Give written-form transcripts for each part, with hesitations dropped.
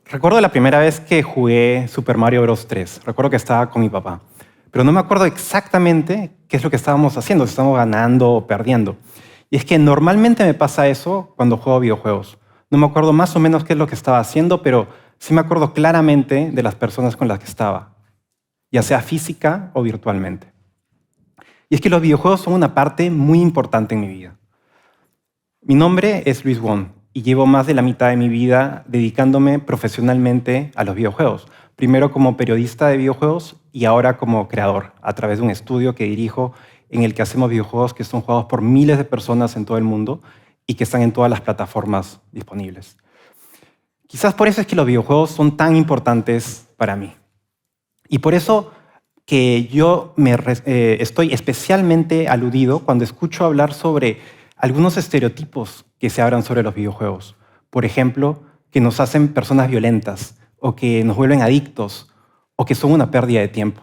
Recuerdo la primera vez que jugué Super Mario Bros. 3. Recuerdo que estaba con mi papá. Pero no me acuerdo exactamente qué es lo que estábamos haciendo, si estábamos ganando o perdiendo. Y es que normalmente me pasa eso cuando juego videojuegos. No me acuerdo más o menos qué es lo que estaba haciendo, pero sí me acuerdo claramente de las personas con las que estaba, ya sea física o virtualmente. Y es que los videojuegos son una parte muy importante en mi vida. Mi nombre es Luis Wong y llevo más de la mitad de mi vida dedicándome profesionalmente a los videojuegos. Primero como periodista de videojuegos y ahora como creador, a través de un estudio que dirijo en el que hacemos videojuegos que son jugados por miles de personas en todo el mundo y que están en todas las plataformas disponibles. Quizás por eso es que los videojuegos son tan importantes para mí. Y por eso que yo estoy especialmente aludido cuando escucho hablar sobre algunos estereotipos que se hablan sobre los videojuegos. Por ejemplo, que nos hacen personas violentas, o que nos vuelven adictos, o que son una pérdida de tiempo.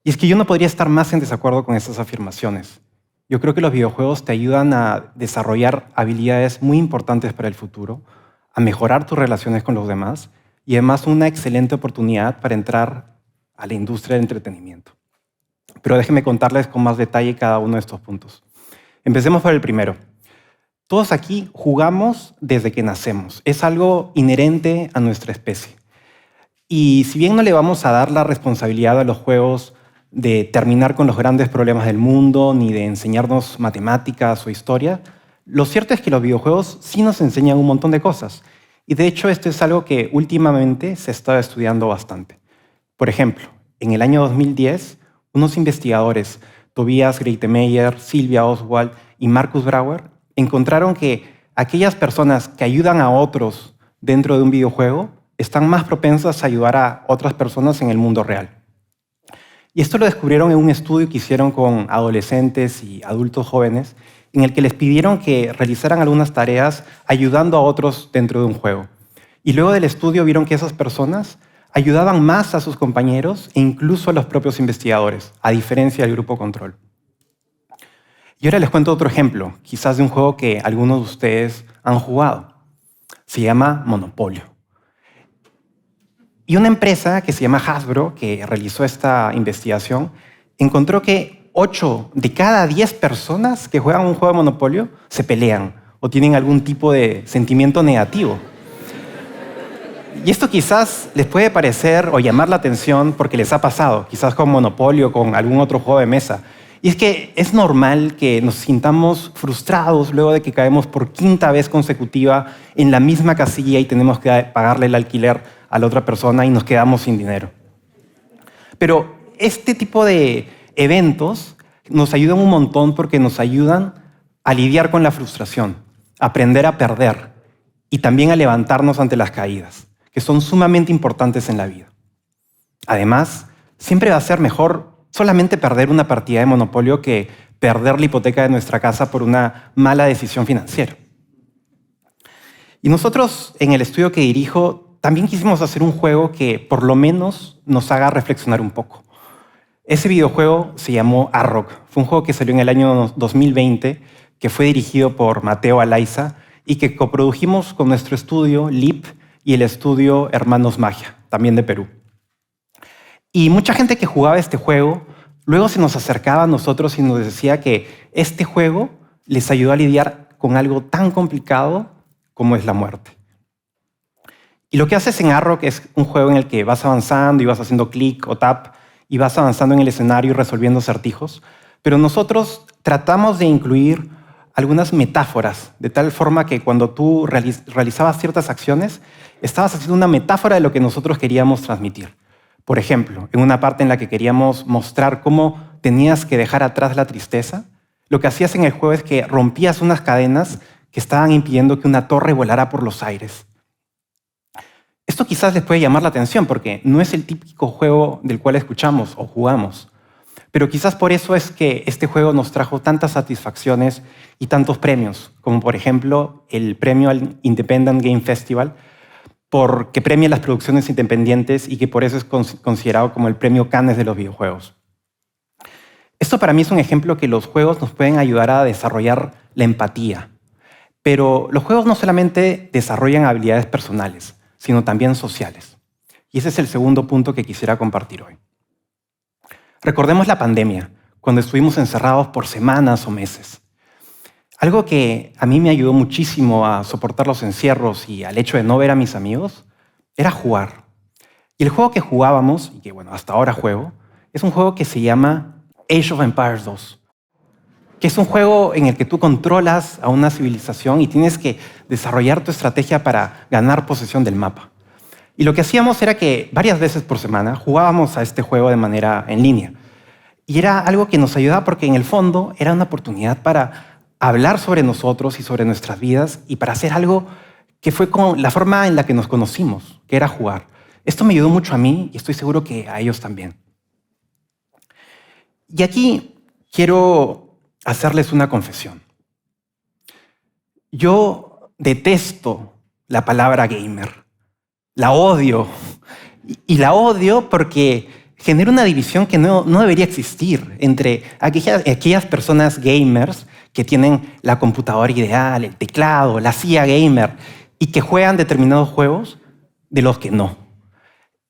Y es que yo no podría estar más en desacuerdo con estas afirmaciones. Yo creo que los videojuegos te ayudan a desarrollar habilidades muy importantes para el futuro, a mejorar tus relaciones con los demás y además una excelente oportunidad para entrar a la industria del entretenimiento. Pero déjenme contarles con más detalle cada uno de estos puntos. Empecemos por el primero. Todos aquí jugamos desde que nacemos. Es algo inherente a nuestra especie. Y si bien no le vamos a dar la responsabilidad a los juegos de terminar con los grandes problemas del mundo, ni de enseñarnos matemáticas o historia, lo cierto es que los videojuegos sí nos enseñan un montón de cosas. Y de hecho esto es algo que últimamente se está estudiando bastante. Por ejemplo, en el año 2010, unos investigadores, Tobias Greitemeyer, Silvia Oswald y Marcus Brauer, encontraron que aquellas personas que ayudan a otros dentro de un videojuego están más propensas a ayudar a otras personas en el mundo real. Y esto lo descubrieron en un estudio que hicieron con adolescentes y adultos jóvenes, en el que les pidieron que realizaran algunas tareas ayudando a otros dentro de un juego. Y luego del estudio vieron que esas personas ayudaban más a sus compañeros e incluso a los propios investigadores, a diferencia del grupo control. Y ahora les cuento otro ejemplo, quizás de un juego que algunos de ustedes han jugado. Se llama Monopolio. Y una empresa que se llama Hasbro, que realizó esta investigación, encontró que 8 de cada 10 personas que juegan un juego de Monopolio se pelean o tienen algún tipo de sentimiento negativo. Y esto quizás les puede parecer o llamar la atención porque les ha pasado, quizás con Monopolio o con algún otro juego de mesa. Y es que es normal que nos sintamos frustrados luego de que caemos por quinta vez consecutiva en la misma casilla y tenemos que pagarle el alquiler a la otra persona y nos quedamos sin dinero. Pero este tipo de eventos nos ayudan un montón porque nos ayudan a lidiar con la frustración, a aprender a perder y también a levantarnos ante las caídas, que son sumamente importantes en la vida. Además, siempre va a ser mejor solamente perder una partida de Monopolio que perder la hipoteca de nuestra casa por una mala decisión financiera. Y nosotros, en el estudio que dirijo, también quisimos hacer un juego que por lo menos nos haga reflexionar un poco. Ese videojuego se llamó Arrock. Fue un juego que salió en el año 2020, que fue dirigido por Mateo Alaiza y que coprodujimos con nuestro estudio LIP y el estudio Hermanos Magia, también de Perú. Y mucha gente que jugaba este juego luego se nos acercaba a nosotros y nos decía que este juego les ayudó a lidiar con algo tan complicado como es la muerte. Y lo que haces en Arrock es un juego en el que vas avanzando y vas haciendo clic o tap y vas avanzando en el escenario y resolviendo acertijos, pero nosotros tratamos de incluir algunas metáforas, de tal forma que cuando tú realizabas ciertas acciones, estabas haciendo una metáfora de lo que nosotros queríamos transmitir. Por ejemplo, en una parte en la que queríamos mostrar cómo tenías que dejar atrás la tristeza, lo que hacías en el juego es que rompías unas cadenas que estaban impidiendo que una torre volara por los aires. Esto quizás les puede llamar la atención porque no es el típico juego del cual escuchamos o jugamos, pero quizás por eso es que este juego nos trajo tantas satisfacciones y tantos premios, como por ejemplo el premio al Independent Game Festival, porque premia las producciones independientes y que por eso es considerado como el premio Cannes de los videojuegos. Esto para mí es un ejemplo que los juegos nos pueden ayudar a desarrollar la empatía. Pero los juegos no solamente desarrollan habilidades personales, sino también sociales. Y ese es el segundo punto que quisiera compartir hoy. Recordemos la pandemia, cuando estuvimos encerrados por semanas o meses. Algo que a mí me ayudó muchísimo a soportar los encierros y al hecho de no ver a mis amigos era jugar. Y el juego que jugábamos, y que bueno, hasta ahora juego, es un juego que se llama Age of Empires 2, que es un juego en el que tú controlas a una civilización y tienes que desarrollar tu estrategia para ganar posesión del mapa. Y lo que hacíamos era que varias veces por semana jugábamos a este juego de manera en línea. Y era algo que nos ayudaba porque en el fondo era una oportunidad para hablar sobre nosotros y sobre nuestras vidas y para hacer algo que fue con la forma en la que nos conocimos, que era jugar. Esto me ayudó mucho a mí y estoy seguro que a ellos también. Y aquí quiero hacerles una confesión. Yo detesto la palabra gamer. La odio. Y la odio porque genera una división que no debería existir entre aquellas personas gamers que tienen la computadora ideal, el teclado, la silla gamer y que juegan determinados juegos de los que no.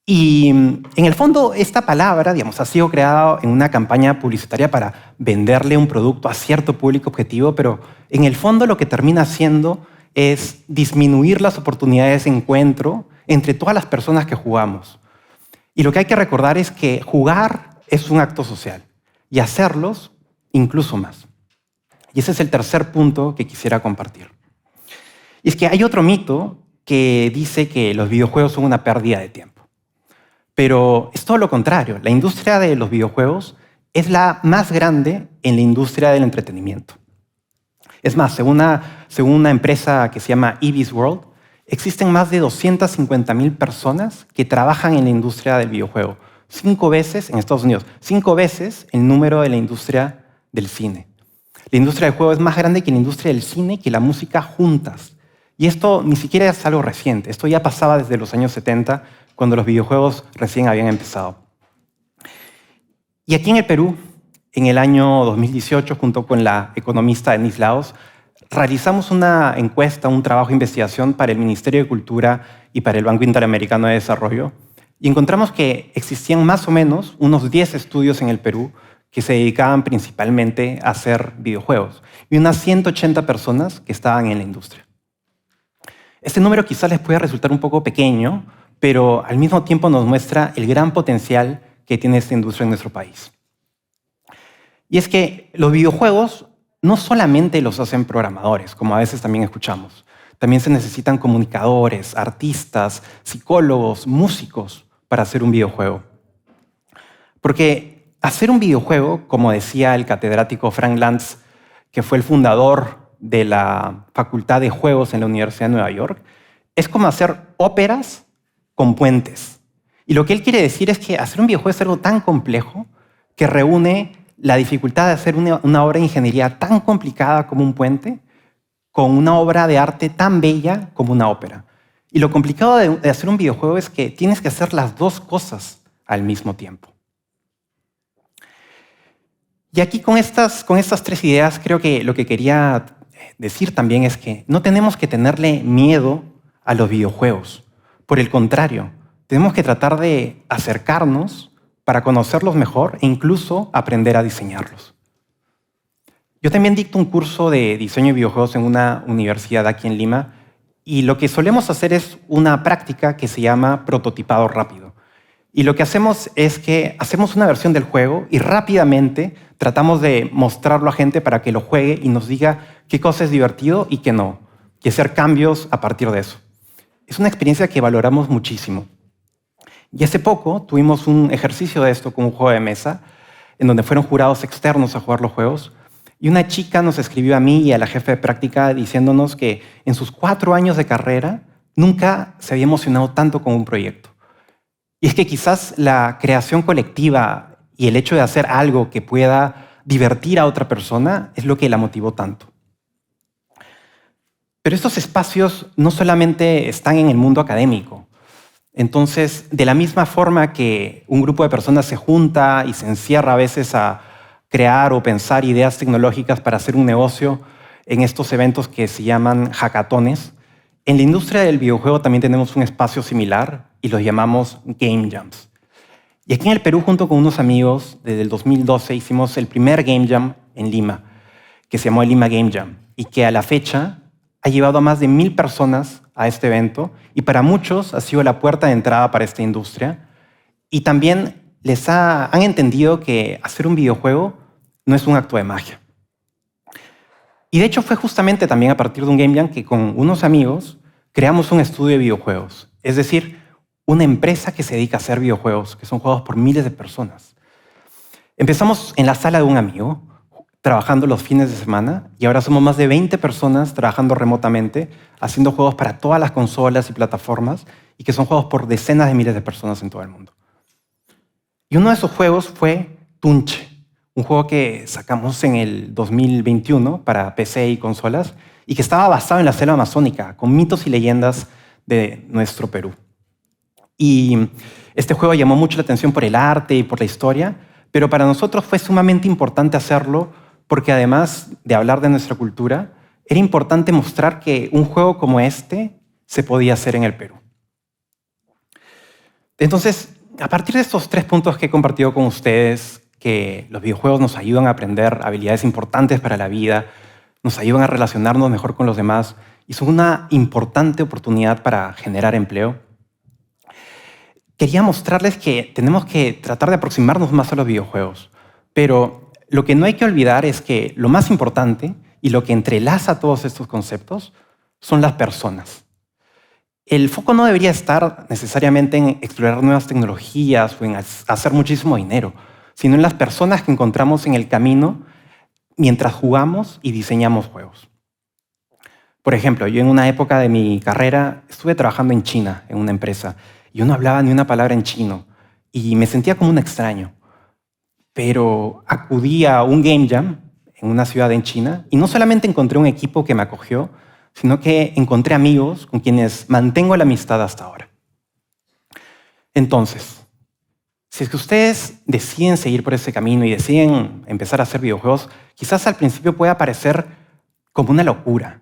Y en el fondo esta palabra, digamos, ha sido creada en una campaña publicitaria para venderle un producto a cierto público objetivo, pero en el fondo lo que termina haciendo es disminuir las oportunidades de encuentro entre todas las personas que jugamos. Y lo que hay que recordar es que jugar es un acto social y hacerlos incluso más. Y ese es el tercer punto que quisiera compartir. Y es que hay otro mito que dice que los videojuegos son una pérdida de tiempo. Pero es todo lo contrario. La industria de los videojuegos es la más grande en la industria del entretenimiento. Es más, según una empresa que se llama Ibis World, existen más de 250,000 personas que trabajan en la industria del videojuego. 5 veces, en Estados Unidos, 5 veces el número de la industria del cine. La industria del juego es más grande que la industria del cine y que la música juntas. Y esto ni siquiera es algo reciente. Esto ya pasaba desde los años 70, cuando los videojuegos recién habían empezado. Y aquí en el Perú, en el año 2018, junto con la economista Denise Laos, realizamos una encuesta, un trabajo de investigación para el Ministerio de Cultura y para el Banco Interamericano de Desarrollo, y encontramos que existían más o menos unos 10 estudios en el Perú que se dedicaban principalmente a hacer videojuegos, y unas 180 personas que estaban en la industria. Este número quizás les pueda resultar un poco pequeño, pero al mismo tiempo nos muestra el gran potencial que tiene esta industria en nuestro país. Y es que los videojuegos no solamente los hacen programadores, como a veces también escuchamos. También se necesitan comunicadores, artistas, psicólogos, músicos para hacer un videojuego. Porque hacer un videojuego, como decía el catedrático Frank Lantz, que fue el fundador de la Facultad de Juegos en la Universidad de Nueva York, es como hacer óperas con puentes. Y lo que él quiere decir es que hacer un videojuego es algo tan complejo que reúne la dificultad de hacer una obra de ingeniería tan complicada como un puente con una obra de arte tan bella como una ópera. Y lo complicado de hacer un videojuego es que tienes que hacer las dos cosas al mismo tiempo. Y aquí con estas 3 ideas creo que lo que quería decir también es que no tenemos que tenerle miedo a los videojuegos. Por el contrario, tenemos que tratar de acercarnos para conocerlos mejor e incluso aprender a diseñarlos. Yo también dicto un curso de diseño de videojuegos en una universidad aquí en Lima y lo que solemos hacer es una práctica que se llama prototipado rápido. Y lo que hacemos es que hacemos una versión del juego y rápidamente tratamos de mostrarlo a gente para que lo juegue y nos diga qué cosa es divertido y qué no, y hacer cambios a partir de eso. Es una experiencia que valoramos muchísimo. Y hace poco tuvimos un ejercicio de esto con un juego de mesa, en donde fueron jurados externos a jugar los juegos, y una chica nos escribió a mí y a la jefe de práctica diciéndonos que en sus 4 años de carrera nunca se había emocionado tanto con un proyecto. Y es que quizás la creación colectiva y el hecho de hacer algo que pueda divertir a otra persona es lo que la motivó tanto. Pero estos espacios no solamente están en el mundo académico. Entonces, de la misma forma que un grupo de personas se junta y se encierra a veces a crear o pensar ideas tecnológicas para hacer un negocio en estos eventos que se llaman hackatones. En la industria del videojuego también tenemos un espacio similar y los llamamos Game Jams. Y aquí en el Perú, junto con unos amigos, desde el 2012 hicimos el primer Game Jam en Lima, que se llamó el Lima Game Jam, y que a la fecha ha llevado a más de 1000 personas a este evento, y para muchos ha sido la puerta de entrada para esta industria. Y también han entendido que hacer un videojuego no es un acto de magia. Y de hecho fue justamente también a partir de un Game Jam que con unos amigos creamos un estudio de videojuegos, es decir, una empresa que se dedica a hacer videojuegos, que son jugados por miles de personas. Empezamos en la sala de un amigo, trabajando los fines de semana, y ahora somos más de 20 personas trabajando remotamente, haciendo juegos para todas las consolas y plataformas, y que son juegos por decenas de miles de personas en todo el mundo. Y uno de esos juegos fue Tunche, un juego que sacamos en el 2021 para PC y consolas, y que estaba basado en la selva amazónica, con mitos y leyendas de nuestro Perú. Y este juego llamó mucho la atención por el arte y por la historia, pero para nosotros fue sumamente importante hacerlo porque además de hablar de nuestra cultura, era importante mostrar que un juego como este se podía hacer en el Perú. Entonces, a partir de estos 3 puntos que he compartido con ustedes, que los videojuegos nos ayudan a aprender habilidades importantes para la vida, nos ayudan a relacionarnos mejor con los demás y son una importante oportunidad para generar empleo, quería mostrarles que tenemos que tratar de aproximarnos más a los videojuegos. Pero lo que no hay que olvidar es que lo más importante y lo que entrelaza todos estos conceptos son las personas. El foco no debería estar necesariamente en explorar nuevas tecnologías o en hacer muchísimo dinero, sino en las personas que encontramos en el camino mientras jugamos y diseñamos juegos. Por ejemplo, yo en una época de mi carrera estuve trabajando en China, en una empresa, y yo no hablaba ni una palabra en chino, y me sentía como un extraño. Pero acudí a un Game Jam en una ciudad en China, y no solamente encontré un equipo que me acogió, sino que encontré amigos con quienes mantengo la amistad hasta ahora. Entonces, si es que ustedes deciden seguir por ese camino y deciden empezar a hacer videojuegos, quizás al principio pueda parecer como una locura,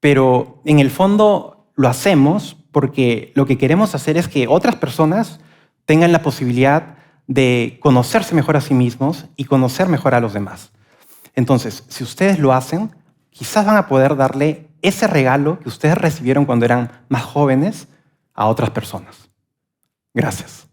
pero en el fondo lo hacemos porque lo que queremos hacer es que otras personas tengan la posibilidad de conocerse mejor a sí mismos y conocer mejor a los demás. Entonces, si ustedes lo hacen, quizás van a poder darle ese regalo que ustedes recibieron cuando eran más jóvenes a otras personas. Gracias.